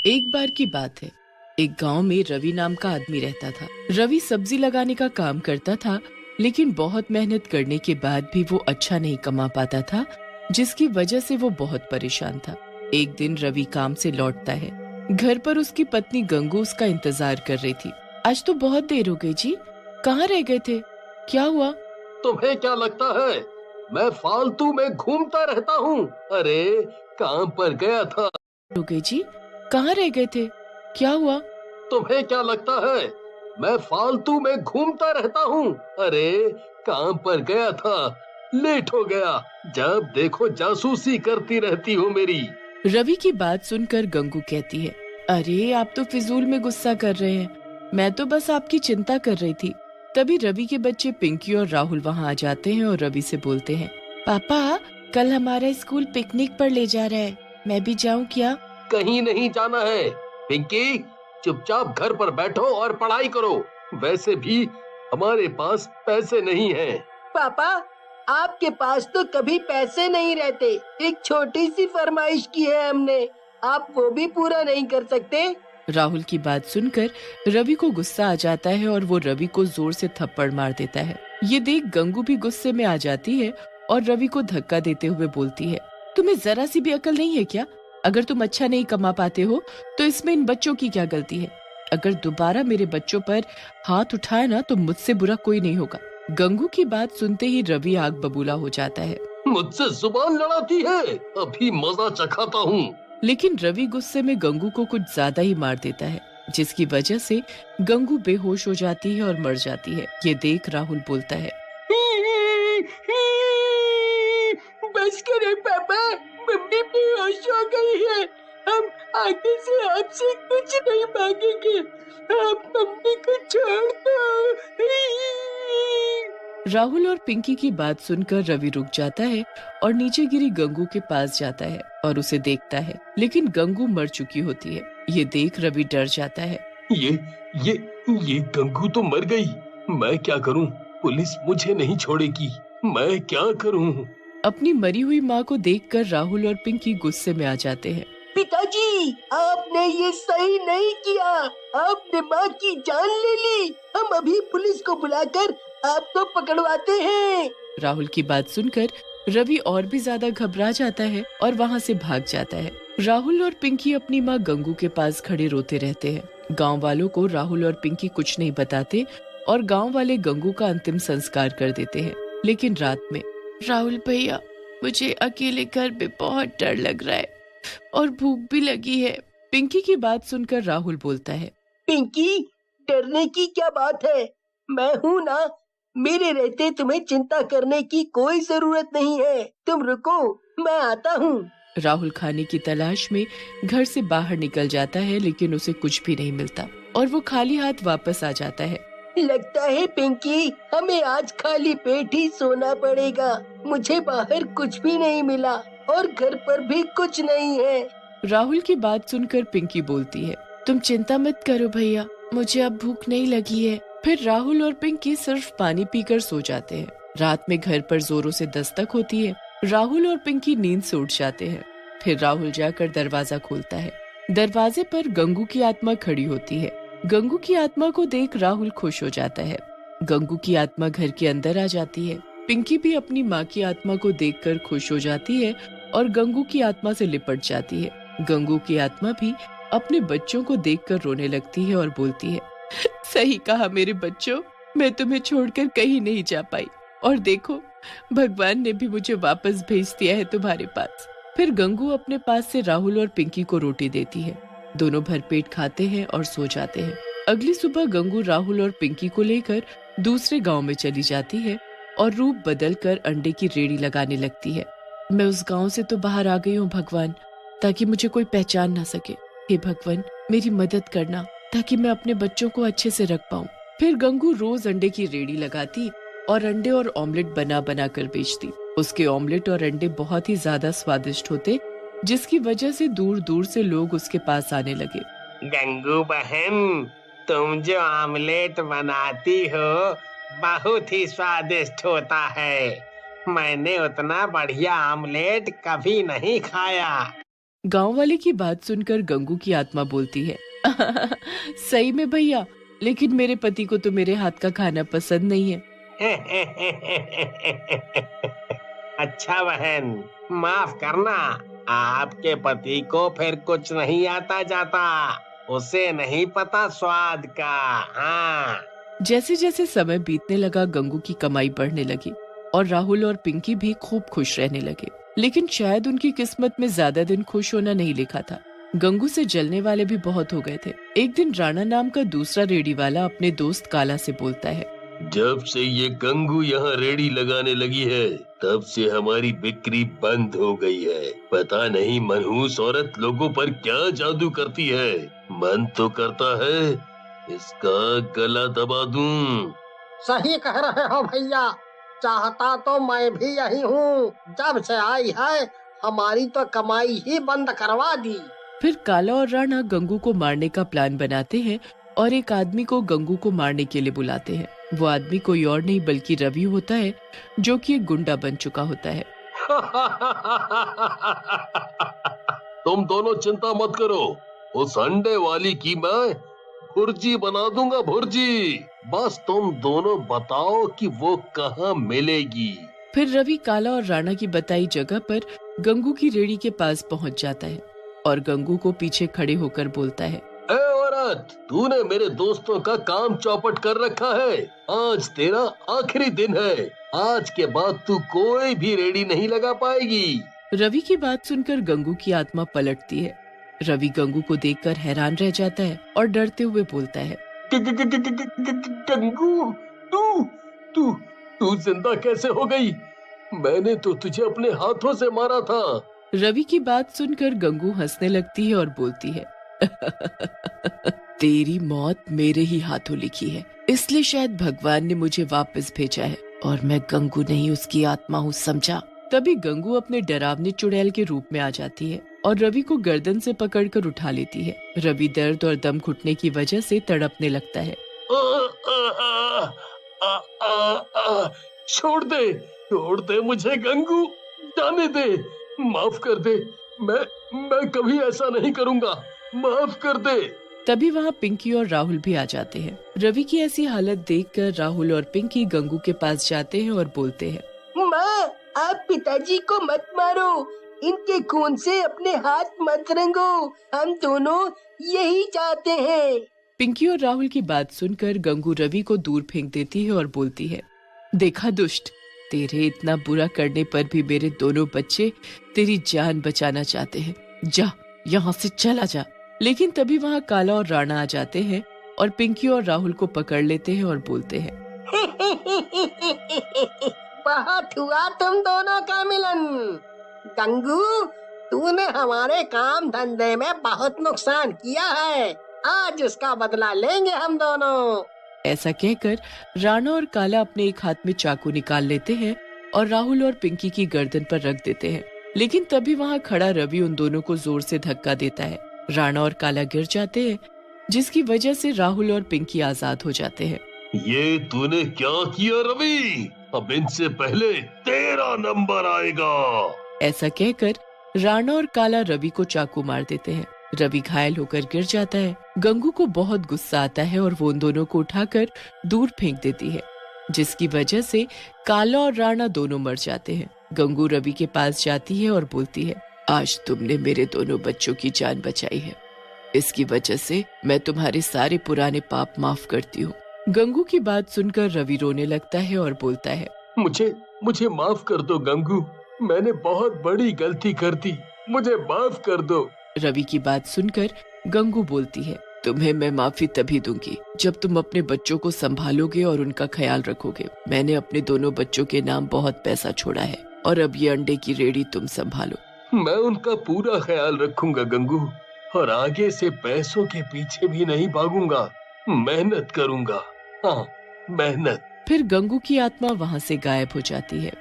एक बार की बात है। एक गांव में रवि नाम का आदमी रहता था। रवि सब्जी लगाने का काम करता था, लेकिन बहुत मेहनत करने के बाद भी वो अच्छा नहीं कमा पाता था, जिसकी वजह से वो बहुत परेशान था। एक दिन रवि काम से लौटता है। घर पर उसकी पत्नी गंगू उसका इंतजार कर रही थी। आज तो बहुत देर हो गई जी, कहाँ रह गए थे? क्या हुआ? तुम्हें क्या लगता है मैं फालतू में घूमता रहता हूँ? अरे काम पर गया था। हो गई जी, कहाँ रह गए थे? क्या हुआ? तुम्हें क्या लगता है मैं फालतू में घूमता रहता हूँ? अरे काम पर गया था, लेट हो गया। जब देखो जासूसी करती रहती हो मेरी। रवि की बात सुनकर गंगू कहती है, अरे आप तो फिजूल में गुस्सा कर रहे हैं, मैं तो बस आपकी चिंता कर रही थी। तभी रवि के बच्चे पिंकी और राहुल वहाँ आ जाते हैं और रवि से बोलते हैं, पापा कल हमारा स्कूल पिकनिक पर ले जा रहा है, मैं भी जाऊँ क्या? कहीं नहीं जाना है पिंकी, चुपचाप घर पर बैठो और पढ़ाई करो। वैसे भी हमारे पास पैसे नहीं हैं। पापा, आपके पास तो कभी पैसे नहीं रहते। एक छोटी सी फरमाइश की है हमने, आप वो भी पूरा नहीं कर सकते? राहुल की बात सुनकर रवि को गुस्सा आ जाता है और वो रवि को जोर से थप्पड़ मार देता है। ये देख गंगू भी गुस्से में आ जाती है और रवि को धक्का देते हुए बोलती है, तुम्हें जरा सी भी अकल नहीं है क्या? अगर तुम अच्छा नहीं कमा पाते हो तो इसमें इन बच्चों की क्या गलती है? अगर दोबारा मेरे बच्चों पर हाथ उठाए ना तो मुझसे बुरा कोई नहीं होगा। गंगू की बात सुनते ही रवि आग बबूला हो जाता है। मुझसे जुबान लड़ाती है, अभी मजा चखाता हूँ। लेकिन रवि गुस्से में गंगू को कुछ ज्यादा ही मार देता है, जिसकी वजह से गंगू बेहोश हो जाती है और मर जाती है। ये देख राहुल बोलता है, बस करें पापा, मम्मी बेहोश हो गई है। हम आगे से आपसे कुछ नहीं मांगेंगे, आप मम्मी को छोड़ दो। राहुल और पिंकी की बात सुनकर रवि रुक जाता है और नीचे गिरी गंगू के पास जाता है और उसे देखता है, लेकिन गंगू मर चुकी होती है। ये देख रवि डर जाता है। ये ये ये गंगू तो मर गई। मैं क्या करूं? पुलिस मुझे नहीं छोड़ेगी। मैं क्या करूं? अपनी मरी हुई माँ को देखकर राहुल और पिंकी गुस्से में आ जाते हैं। पिताजी, आपने ये सही नहीं किया, आपने माँ की जान ले ली। हम अभी पुलिस को बुलाकर आपको पकड़वाते हैं। राहुल की बात सुनकर रवि और भी ज्यादा घबरा जाता है और वहाँ से भाग जाता है। राहुल और पिंकी अपनी माँ गंगू के पास खड़े रोते रहते हैं। गांव वालों को राहुल और पिंकी कुछ नहीं बताते और गांव वाले गंगू का अंतिम संस्कार कर देते हैं। लेकिन रात में, राहुल भैया, मुझे अकेले घर में बहुत डर लग रहा है और भूख भी लगी है। पिंकी की बात सुनकर राहुल बोलता है, पिंकी, डरने की क्या बात है? मैं हूँ ना, मेरे रहते तुम्हें चिंता करने की कोई जरूरत नहीं है। तुम रुको, मैं आता हूँ। राहुल खाने की तलाश में घर से बाहर निकल जाता है, लेकिन उसे कुछ भी नहीं मिलता और वो खाली हाथ वापस आ जाता है। लगता है पिंकी, हमें आज खाली पेट ही सोना पड़ेगा। मुझे बाहर कुछ भी नहीं मिला और घर पर भी कुछ नहीं है। राहुल की बात सुनकर पिंकी बोलती है, तुम चिंता मत करो भैया, मुझे अब भूख नहीं लगी है। फिर राहुल और पिंकी सिर्फ पानी पीकर सो जाते हैं। रात में घर पर जोरों से दस्तक होती है। राहुल और पिंकी नींद से उठ जाते हैं। फिर राहुल जाकर दरवाजा खोलता है। दरवाजे पर गंगू की आत्मा खड़ी होती है। गंगू की आत्मा को देख राहुल खुश हो जाता है। गंगू की आत्मा घर के अंदर आ जाती है। पिंकी भी अपनी माँ की आत्मा को देखकर खुश हो जाती है और गंगू की आत्मा से लिपट जाती है। गंगू की आत्मा भी अपने बच्चों को देखकर रोने लगती है और बोलती है, सही कहा मेरे बच्चों, मैं तुम्हें छोड़कर कहीं नहीं जा पाई और देखो भगवान ने भी मुझे वापस भेज दिया है तुम्हारे पास। फिर गंगू अपने पास से राहुल और पिंकी को रोटी देती है। दोनों भरपेट खाते हैं और सो जाते हैं। अगली सुबह गंगू राहुल और पिंकी को लेकर दूसरे गांव में चली जाती है और रूप बदलकर अंडे की रेड़ी लगाने लगती है। मैं उस गांव से तो बाहर आ गई हूँ भगवान, ताकि मुझे कोई पहचान ना सके। हे भगवान, मेरी मदद करना ताकि मैं अपने बच्चों को अच्छे से रख पाऊँ। फिर गंगू रोज अंडे की रेड़ी लगाती और अंडे और ऑमलेट बना बना कर बेचती। उसके ऑमलेट और अंडे बहुत ही ज्यादा स्वादिष्ट होते, जिसकी वजह से दूर दूर से लोग उसके पास आने लगे। गंगू बहन, तुम जो ऑमलेट बनाती हो बहुत ही स्वादिष्ट होता है। मैंने उतना बढ़िया ऑमलेट कभी नहीं खाया। गांव वाले की बात सुनकर गंगू की आत्मा बोलती है, सही में भैया, लेकिन मेरे पति को तो मेरे हाथ का खाना पसंद नहीं है। अच्छा बहन, माफ करना, आपके पति को फिर कुछ नहीं आता जाता, उसे नहीं पता स्वाद का। हाँ। जैसे जैसे समय बीतने लगा, गंगू की कमाई बढ़ने लगी और राहुल और पिंकी भी खूब खुश रहने लगे। लेकिन शायद उनकी किस्मत में ज्यादा दिन खुश होना नहीं लिखा था। गंगू से जलने वाले भी बहुत हो गए थे। एक दिन राणा नाम का दूसरा रेडी वाला अपने दोस्त काला से बोलता है, जब से ये गंगू यहाँ रेडी लगाने लगी है, तब से हमारी बिक्री बंद हो गई है। पता नहीं मनहूस औरत लोगों पर क्या जादू करती है। मन तो करता है इसका गला दबा दूं। सही कह रहे हो भैया, चाहता तो मैं भी यही हूँ। जब से आई है हमारी तो कमाई ही बंद करवा दी। फिर काला और राणा गंगू को मारने का प्लान बनाते हैं और एक आदमी को गंगू को मारने के लिए बुलाते हैं। वो आदमी कोई और नहीं बल्कि रवि होता है, जो कि एक गुंडा बन चुका होता है। तुम दोनों चिंता मत करो, उस अंडे वाली की मैं भुर्जी बना दूंगा, भुर्जी। बस तुम दोनों बताओ कि वो कहाँ मिलेगी। फिर रवि काला और राणा की बताई जगह पर गंगू की रेड़ी के पास पहुंच जाता है और गंगू को पीछे खड़े होकर बोलता है, ए औरत, तूने मेरे दोस्तों का काम चौपट कर रखा है। आज तेरा आखिरी दिन है। आज के बाद तू कोई भी रेडी नहीं लगा पाएगी। रवि की बात सुनकर गंगू की आत्मा पलटती है। रवि गंगू को देखकर हैरान रह जाता है और डरते हुए बोलता है, गंगू, तू जिंदा कैसे हो गई? मैंने तो तुझे अपने हाथों से मारा था। रवि की बात सुनकर गंगू हंसने लगती है और बोलती है, तेरी मौत मेरे ही हाथों लिखी है, इसलिए शायद भगवान ने मुझे वापस भेजा है और मैं गंगू नहीं उसकी आत्मा हूँ, समझा। तभी गंगू अपने डरावनी चुड़ैल के रूप में आ जाती है और रवि को गर्दन से पकड़कर उठा लेती है। रवि दर्द और दम घुटने की वजह से तड़पने लगता है। छोड़ दे मुझे गंगू, जाने दे, माफ कर दे। मैं कभी ऐसा नहीं करूँगा, माफ कर दे। तभी वहाँ पिंकी और राहुल भी आ जाते हैं। रवि की ऐसी हालत देखकर राहुल और पिंकी गंगू के पास जाते हैं और बोलते हैं, माँ, आप पिताजी को मत मारो, इनके खून से अपने हाथ मत रंगो, हम दोनों यही चाहते हैं। पिंकी और राहुल की बात सुनकर गंगू रवि को दूर फेंक देती है और बोलती है, देखा दुष्ट, तेरे इतना बुरा करने पर भी मेरे दोनों बच्चे तेरी जान बचाना चाहते हैं। जा, यहाँ से चला जा। लेकिन तभी वहाँ काला और राणा आ जाते हैं और पिंकी और राहुल को पकड़ लेते हैं और बोलते हैं, बहुत हुआ तुम दोनों का मिलन। गंगू, तूने हमारे काम धंधे में बहुत नुकसान किया है, आज उसका बदला लेंगे हम दोनों। ऐसा कहकर राणा और काला अपने एक हाथ में चाकू निकाल लेते हैं और राहुल और पिंकी की गर्दन पर रख देते हैं। लेकिन तभी वहाँ खड़ा रवि उन दोनों को जोर से धक्का देता है। राणा और काला गिर जाते हैं, जिसकी वजह से राहुल और पिंकी आजाद हो जाते हैं। ये तूने क्या किया रवि? अब इनसे पहले तेरा नंबर आएगा। ऐसा कहकर राणा और काला रवि को चाकू मार देते हैं। रवि घायल होकर गिर जाता है। गंगू को बहुत गुस्सा आता है और वो उन दोनों को उठाकर दूर फेंक देती है, जिसकी वजह से काला और राणा दोनों मर जाते हैं। गंगू रवि के पास जाती है और बोलती है, आज तुमने मेरे दोनों बच्चों की जान बचाई है, इसकी वजह से मैं तुम्हारे सारे पुराने पाप माफ करती हूँ। गंगू की बात सुनकर रवि रोने लगता है और बोलता है, मुझे माफ कर दो गंगू, मैंने बहुत बड़ी गलती कर दी, मुझे माफ कर दो। रवि की बात सुनकर गंगू बोलती है, तुम्हें मैं माफी तभी दूंगी जब तुम अपने बच्चों को संभालोगे और उनका ख्याल रखोगे। मैंने अपने दोनों बच्चों के नाम बहुत पैसा छोड़ा है और अब ये अंडे की रेडी तुम संभालो। मैं उनका पूरा ख्याल रखूंगा गंगू, और आगे से पैसों के पीछे भी नहीं भागूंगा, मेहनत करूंगा। हाँ, मेहनत। फिर गंगू की आत्मा वहाँ से गायब हो जाती है।